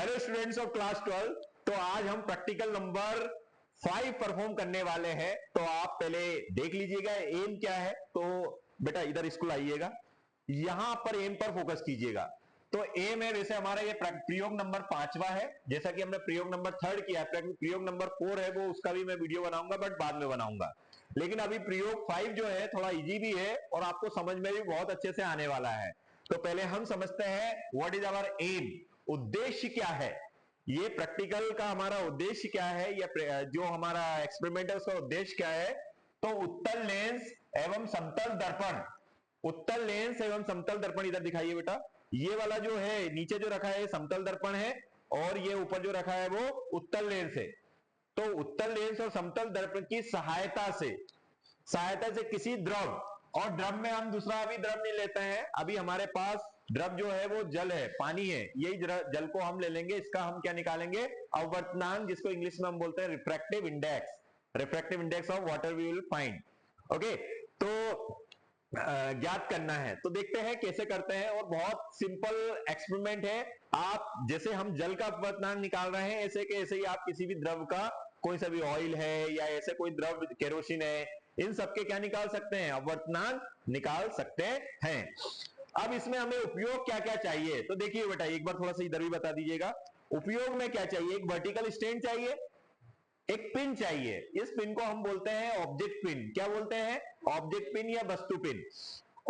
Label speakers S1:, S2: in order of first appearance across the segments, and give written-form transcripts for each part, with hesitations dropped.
S1: Hello students of class 12। तो आज हम प्रैक्टिकल नंबर 5 परफॉर्म करने वाले हैं। तो आप पहले देख लीजिएगा एम क्या है। तो बेटा इधर स्कूल आइएगा, यहां पर एम पर फोकस कीजिएगा। तो एम है, वैसे हमारा ये प्रयोग नंबर 5वां है, जैसा कि हमने प्रयोग नंबर 3 किया है। प्रयोग नंबर 4 है वो, उसका भी मैं वीडियो बनाऊंगा बट बाद में बनाऊंगा। लेकिन अभी प्रयोग 5 जो है थोड़ा इजी भी है और आपको समझ में भी बहुत अच्छे से आने वाला है। तो पहले हम समझते हैं व्हाट इज आवर एम, उद्देश्य क्या है। ये प्रैक्टिकल का हमारा उद्देश्य क्या है, या जो हमारा एक्सपेरिमेंट है उसका उद्देश्य क्या है। तो उत्तल लेंस एवं समतल दर्पण, उत्तल लेंस एवं समतल दर्पण इधर दिखाइए बेटा। ये वाला जो है नीचे जो रखा है समतल दर्पण है और ये ऊपर जो रखा है वो उत्तल लेंस है। तो उत्तल लेंस और समतल दर्पण की सहायता से किसी द्रव, और द्रव में हम दूसरा अभी द्रव नहीं लेते हैं, अभी हमारे पास द्रव जो है वो जल है, पानी है। यही जल को हम ले लेंगे, इसका हम क्या निकालेंगे, अपवर्तनांक, जिसको इंग्लिश में हम बोलते हैं refractive index. Refractive index of water we will find. Okay, तो ज्ञात करना है। तो देखते हैं कैसे करते हैं, और बहुत सिंपल एक्सपेरिमेंट है। आप जैसे हम जल का अपवर्तनांक निकाल रहे हैं, ऐसे के ऐसे ही आप किसी भी द्रव का, कोई सा भी ऑयल है या ऐसे कोई द्रव, केरोसिन है, इन सबके क्या निकाल सकते हैं, अपवर्तनांक निकाल सकते हैं। अब इसमें हमें उपयोग क्या क्या चाहिए, तो देखिए बेटा एक बार थोड़ा सा इधर भी बता दीजिएगा। उपयोग में क्या चाहिए, एक वर्टिकल स्टैंड चाहिए, एक पिन चाहिए। इस पिन को हम बोलते हैं ऑब्जेक्ट पिन। क्या बोलते हैं, ऑब्जेक्ट पिन या वस्तु पिन।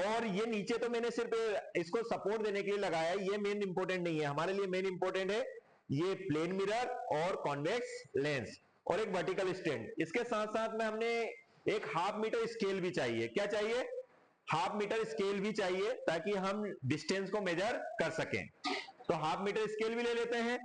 S1: और ये नीचे तो मैंने सिर्फ इसको सपोर्ट देने के लिए लगाया है, ये मेन इंपॉर्टेंट नहीं है हमारे लिए। मेन इंपॉर्टेंट है ये प्लेन मिरर और कॉन्वेक्स लेंस और एक वर्टिकल स्टैंड। इसके साथ साथ में हमने एक हाफ मीटर स्केल भी चाहिए। क्या चाहिए, हाफ मीटर स्केल भी चाहिए, ताकि हम डिस्टेंस को मेजर कर सकें। तो हाफ मीटर स्केल भी ले लेते हैं।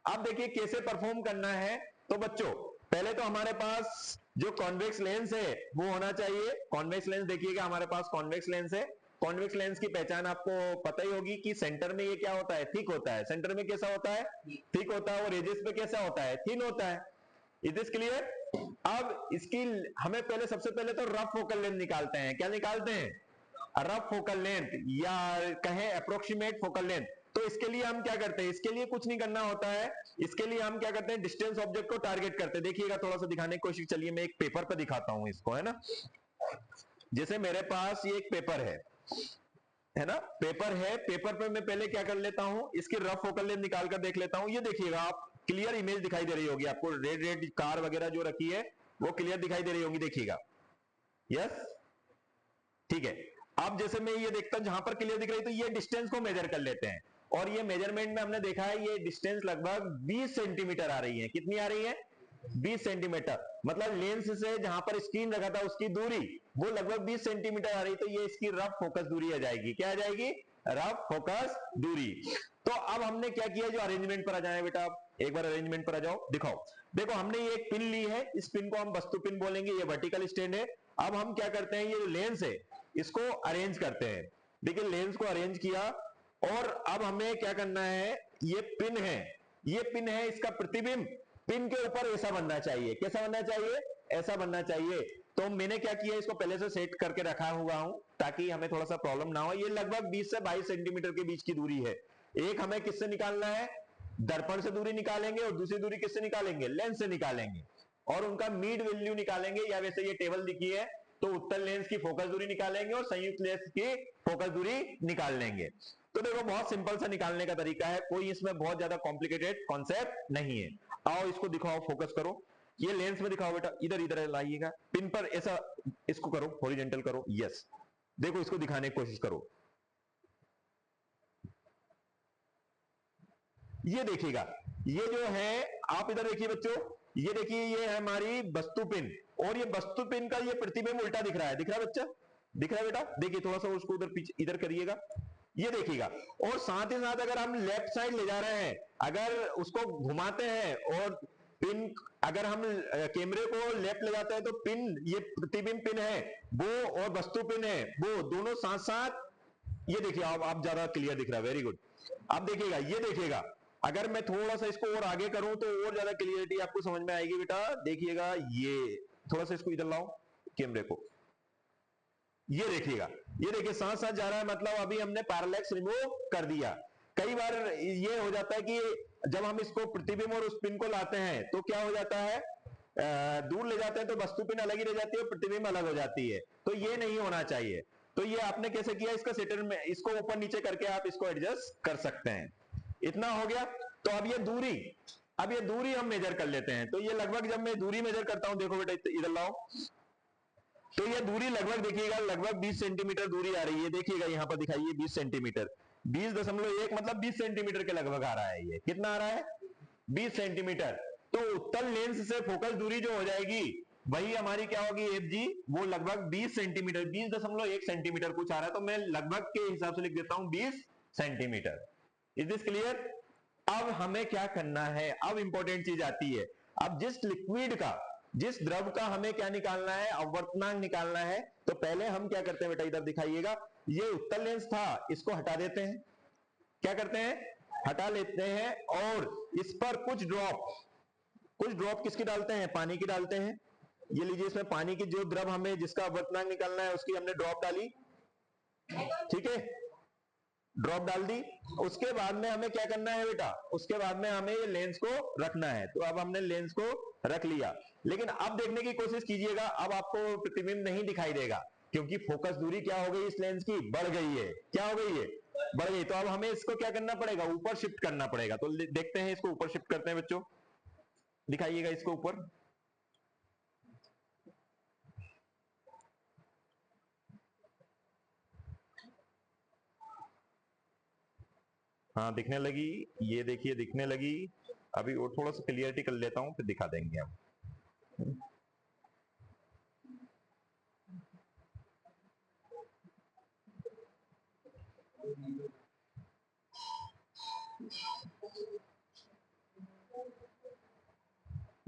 S1: अब देखिए कैसे परफॉर्म करना है। तो बच्चों पहले तो हमारे पास जो कॉन्वेक्स लेंस है वो होना चाहिए। कॉन्वेक्स लेंस देखिएगा, हमारे पास कॉन्वेक्स लेंस है। कॉन्वेक्स लेंस की पहचान आपको पता ही होगी कि सेंटर में ये क्या होता है, थिक होता है। सेंटर में कैसा होता है, थिक होता है, और एजेस पे कैसा होता है, थिन होता है। It is clear. अब इसकी हमें पहले, सबसे पहले तो रफ फोकल लेंथ निकालते हैं। क्या निकालते हैं, रफ फोकल लेंथ, या कहें अप्रोक्सीमेट फोकल लेंथ। तो इसके लिए हम क्या करते हैं, इसके लिए कुछ नहीं करना होता है। इसके लिए हम क्या करते हैं, डिस्टेंस ऑब्जेक्ट को टारगेट करते हैं। देखिएगा थोड़ा सा दिखाने की कोशिश, चलिए मैं एक पेपर पर दिखाता हूं इसको, है ना। जैसे मेरे पास ये एक पेपर है ना, पेपर है। पेपर पे मैं पहले क्या कर लेता हूं, इसकी रफ फोकल लेंथ निकाल कर देख लेता हूं। ये देखिएगा आप, क्लियर इमेज दिखाई दे रही होगी आपको, रेड रेड कार वगैरह जो रखी है वो क्लियर दिखाई दे रही होगी, देखिएगा। यस, ठीक है। अब जैसे मैं ये देखता हूं, जहां पर क्लियर दिख रही, तो ये डिस्टेंस को मेजर कर लेते हैं। और ये मेजरमेंट में हमने देखा है ये डिस्टेंस लगभग 20 सेंटीमीटर आ रही है। कितनी आ रही है, 20 सेंटीमीटर। मतलब लेंस से जहां पर स्क्रीन रखा था उसकी दूरी वो लगभग 20 सेंटीमीटर आ रही। तो ये इसकी रफ फोकस दूरी आ जाएगी। क्या आ जाएगी, रफ फोकस दूरी। तो अब हमने क्या किया, जो अरेंजमेंट पर आ जाए बेटा, आप एक बार अरेंजमेंट पर आ जाओ, दिखाओ। देखो हमने ये एक पिन ली है, इस पिन को हम वस्तु पिन बोलेंगे, ये वर्टिकल स्टैंड है। अब हम क्या करते हैं, ये जो लेंस है इसको अरेंज करते हैं। देखिए लेंस को अरेंज किया, और अब हमें क्या करना है, ये पिन है, ये पिन है, इसका प्रतिबिंब पिन के ऊपर ऐसा बनना चाहिए। कैसा बनना चाहिए, ऐसा बनना चाहिए। तो मैंने क्या किया, इसको पहले से सेट करके रखा हुआ हूं ताकि हमें थोड़ा सा प्रॉब्लम ना हो। ये लगभग 20 से 22 सेंटीमीटर के बीच की दूरी है। एक हमें किससे निकालना है, दर्पण से दूरी निकालेंगे, और दूसरी दूरी किससे निकालेंगे, लेंस से निकालेंगे, और उनका मीड वैल्यू निकालेंगे। या वैसे ये टेबल दिखी है, तो उत्तल लेंस की फोकस दूरी निकालेंगे और संयुक्त लेंस की फोकस दूरी निकाल लेंगे। तो देखो बहुत सिंपल सा निकालने का तरीका है, कोई इसमें बहुत ज्यादा कॉम्प्लिकेटेड कॉन्सेप्ट नहीं है। आओ इसको दिखाओ, फोकस करो, ये लेंस में दिखाओ बेटा, इधर इधर लाइएगा, पिन पर ऐसा इसको करो, हॉरिजॉन्टल करो। यस, देखो इसको दिखाने की कोशिश करो। ये देखिएगा, ये जो है, आप इधर देखिए बच्चों, ये देखिए ये है हमारी वस्तु पिन, और ये वस्तु पिन का ये प्रतिबिंब उल्टा दिख रहा है। दिख रहा है बच्चा, दिख रहा है बेटा, देखिए थोड़ा सा उसको उधर पीछे इधर करिएगा, ये देखिएगा। और साथ ही साथ अगर हम लेफ्ट साइड ले जा रहे हैं, अगर उसको घुमाते हैं और पिन, अगर हम कैमरे को लेफ्ट ले जाते हैं, तो पिन, ये प्रतिबिंब पिन है वो, और वस्तु पिन है वो, दोनों साथ साथ, ये देखिए आप ज्यादा क्लियर दिख रहा है, वेरी गुड। अब देखिएगा, ये देखिएगा, अगर मैं थोड़ा सा इसको और आगे करूं तो और ज्यादा क्लियरिटी आपको समझ में आएगी बेटा। देखिएगा, ये थोड़ा सा इसको इधर लाओ, कैमरे को, ये देखिएगा, ये देखिए साथ साथ जा रहा है, मतलब अभी हमने पैरेलैक्स रिमूव कर दिया। कई बार ये हो जाता है कि जब हम इसको प्रतिबिंब और उस पिन को लाते हैं तो क्या हो जाता है, दूर ले जाते हैं तो वस्तु पिन अलग ही रह जाती है, प्रतिबिंब अलग हो जाती है। तो ये नहीं होना चाहिए। तो ये आपने कैसे किया, इसका सेंटर में इसको ऊपर नीचे करके आप इसको एडजस्ट कर सकते हैं। इतना हो गया। तो अब ये दूरी, अब ये दूरी हम मेजर कर लेते हैं। तो ये लगभग जब मैं दूरी मेजर करता हूं, देखो बेटा इधर लाओ, तो ये दूरी लगभग देखिएगा, लगभग 20 सेंटीमीटर दूरी आ रही है। देखिएगा यहां पर दिखाइए 20 सेंटीमीटर, 20.1 मतलब 20 सेंटीमीटर के लगभग आ रहा है। ये कितना आ रहा है, 20 सेंटीमीटर। तो उत्तल लेंस से फोकस दूरी जो हो जाएगी वही हमारी क्या होगी, एफ जी, वो लगभग 20 सेंटीमीटर, 20.1 सेंटीमीटर कुछ आ रहा है। तो मैं लगभग के हिसाब से लिख देता हूं 20 सेंटीमीटर। Is this clear? अब हमें क्या करना है, अब इंपॉर्टेंट चीज आती है। अब जिस लिक्विड का, जिस द्रव का हमें क्या निकालना है, अपवर्तनांक निकालना है। तो पहले हम क्या करते हैं बेटा, इधर दिखाइएगा, ये उत्तल लेंस था, इसको हटा देते हैं। क्या करते हैं, हटा लेते हैं और इस पर कुछ ड्रॉप किसकी डालते हैं, पानी की डालते हैं। ये लीजिए, इसमें पानी की जो द्रव हमें जिसका अपवर्तनांक निकालना है उसकी हमने ड्रॉप डाली, ठीक है, ड्रॉप डाल दी। उसके बाद में हमें क्या करना है बेटा, उसके बाद में हमें ये लेंस को रखना है। तो अब हमने लेंस को रख लिया, लेकिन अब देखने की कोशिश कीजिएगा, अब आपको प्रतिबिंब नहीं दिखाई देगा, क्योंकि फोकस दूरी क्या हो गई इस लेंस की, बढ़ गई है। क्या हो गई है, बढ़ गई। तो अब हमें इसको क्या करना पड़ेगा, ऊपर शिफ्ट करना पड़ेगा। तो देखते हैं, इसको ऊपर शिफ्ट करते हैं बच्चों, दिखाइएगा इसको ऊपर। हाँ दिखने लगी, ये देखिए दिखने लगी। अभी और थोड़ा सा क्लियरिटी कर लेता हूं, फिर दिखा देंगे हम।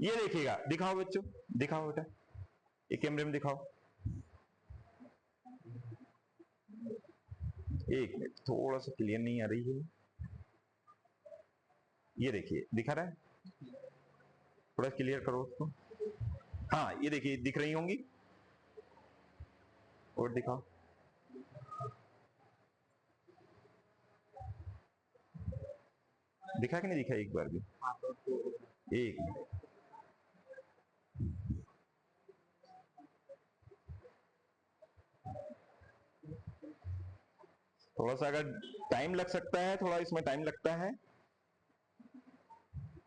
S1: ये देखिएगा, दिखाओ बच्चों, दिखाओ बेटा, ये कैमरे में दिखाओ। एक मिनट, थोड़ा सा क्लियर नहीं आ रही है। ये देखिए दिखा रहा है, थोड़ा क्लियर करो उसको। हाँ ये देखिए दिख रही होंगी, और दिखाओ। दिखा कि नहीं दिखा, एक बार भी, एक मिनट। थोड़ा सा अगर टाइम लग सकता है, थोड़ा इसमें टाइम लगता है।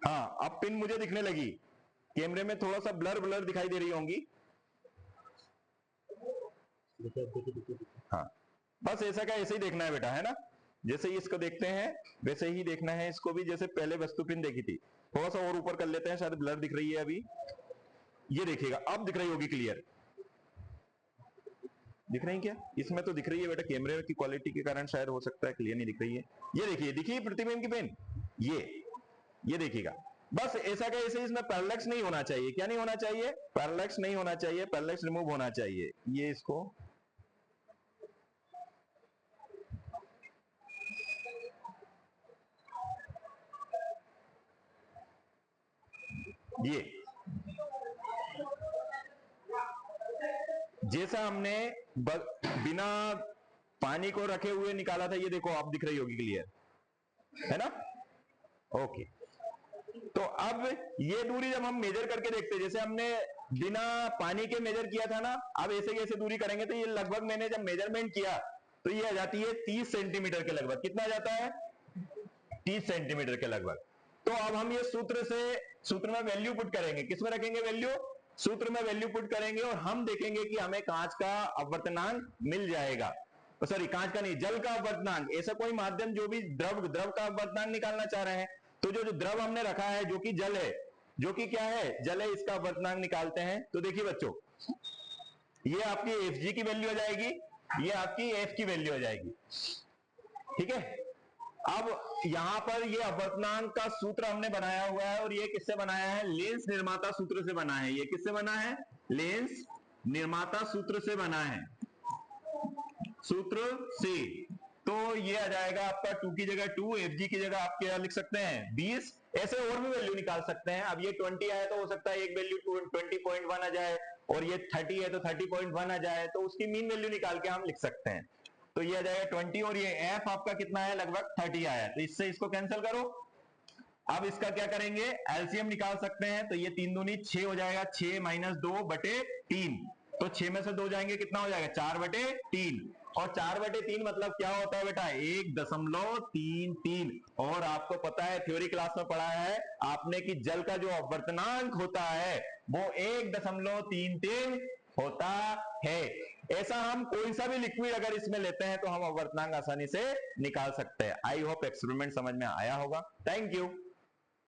S1: हाँ अब पिन मुझे दिखने लगी, कैमरे में थोड़ा सा ब्लर ब्लर दिखाई दे रही होंगी। हाँ बस ऐसा का ऐसे ही देखना है बेटा, है ना, जैसे ही इसको देखते हैं वैसे ही देखना है इसको भी, जैसे पहले वस्तु पिन देखी थी। थोड़ा सा और ऊपर कर लेते हैं, शायद ब्लर दिख रही है अभी। ये देखिएगा, अब दिख रही होगी क्लियर, दिख रही क्या, इसमें तो दिख रही है बेटा, कैमरे की क्वालिटी के कारण शायद हो सकता है क्लियर नहीं दिख रही है। ये देखिए, दिखिए प्रतिबिंब की पेन, ये देखिएगा। बस ऐसा का ऐसे, इसमें पैरेलैक्स नहीं होना चाहिए। क्या नहीं होना चाहिए, पैरेलैक्स नहीं होना चाहिए, पैरेलैक्स रिमूव होना चाहिए। ये इसको ये जैसा हमने बिना पानी को रखे हुए निकाला था, ये देखो आप दिख रही होगी क्लियर, है ना, ओके। तो अब ये दूरी जब हम मेजर करके देखते हैं, जैसे हमने बिना पानी के मेजर किया था ना, अब ऐसे कैसे दूरी करेंगे, तो ये लगभग मैंने जब मेजरमेंट किया तो ये आ जाती है 30 सेंटीमीटर के लगभग। कितना आ जाता है, 30 सेंटीमीटर के लगभग। तो अब हम ये सूत्र में वैल्यू पुट करेंगे, किसमें रखेंगे वैल्यू, सूत्र में वैल्यू पुट करेंगे, और हम देखेंगे कि हमें कांच का अपवर्तनांक मिल जाएगा। सॉरी, कांच का नहीं, जल का अपवर्तनांक, ऐसा कोई माध्यम जो भी द्रव का अपवर्तनांक निकालना चाह रहे हैं, तो जो द्रव हमने रखा है जो कि जल है, जो कि क्या है, जल है, इसका अपवर्तनांक निकालते हैं। तो देखिए बच्चों, ये आपकी एफ जी की वैल्यू आ जाएगी, ये आपकी एफ की वैल्यू आ जाएगी, ठीक है। अब यहां पर ये अपवर्तनांक का सूत्र हमने बनाया हुआ है, और ये किससे बनाया है, लेंस निर्माता सूत्र से बना है। ये किससे बना है, लेंस निर्माता सूत्र से बना है, सूत्र से। तो ये आ जाएगा आपका 2 की जगह 2, एफ जी की जगह आप क्या लिख सकते हैं 20। ऐसे और भी वैल्यू निकाल सकते हैं। अब ये 20 आया तो हो सकता है एक वैल्यू 20.1 आ जाए, और ये 30 है तो 30.1 आ जाए, तो उसकी मीन वैल्यू निकाल के हम लिख सकते हैं। तो ये आ जाएगा 20 और ये एफ आपका कितना है, लगभग 30 आया, तो इससे इसको कैंसिल करो। अब इसका क्या करेंगे, एलसीएम निकाल सकते हैं, तो ये 3 दूनी 6 हो जाएगा, 6 माइनस 2/3, तो 6 में से 2 जाएंगे, कितना हो जाएगा 4/3, और 4/3 मतलब क्या होता है बेटा 1.33। और आपको पता है थ्योरी क्लास में पढ़ा है आपने कि जल का जो अपवर्तनांक होता है वो 1.33 होता है। ऐसा हम कोई सा भी लिक्विड अगर इसमें लेते हैं तो हम अपवर्तनांक आसानी से निकाल सकते हैं। आई होप एक्सपेरिमेंट समझ में आया होगा। Thank you.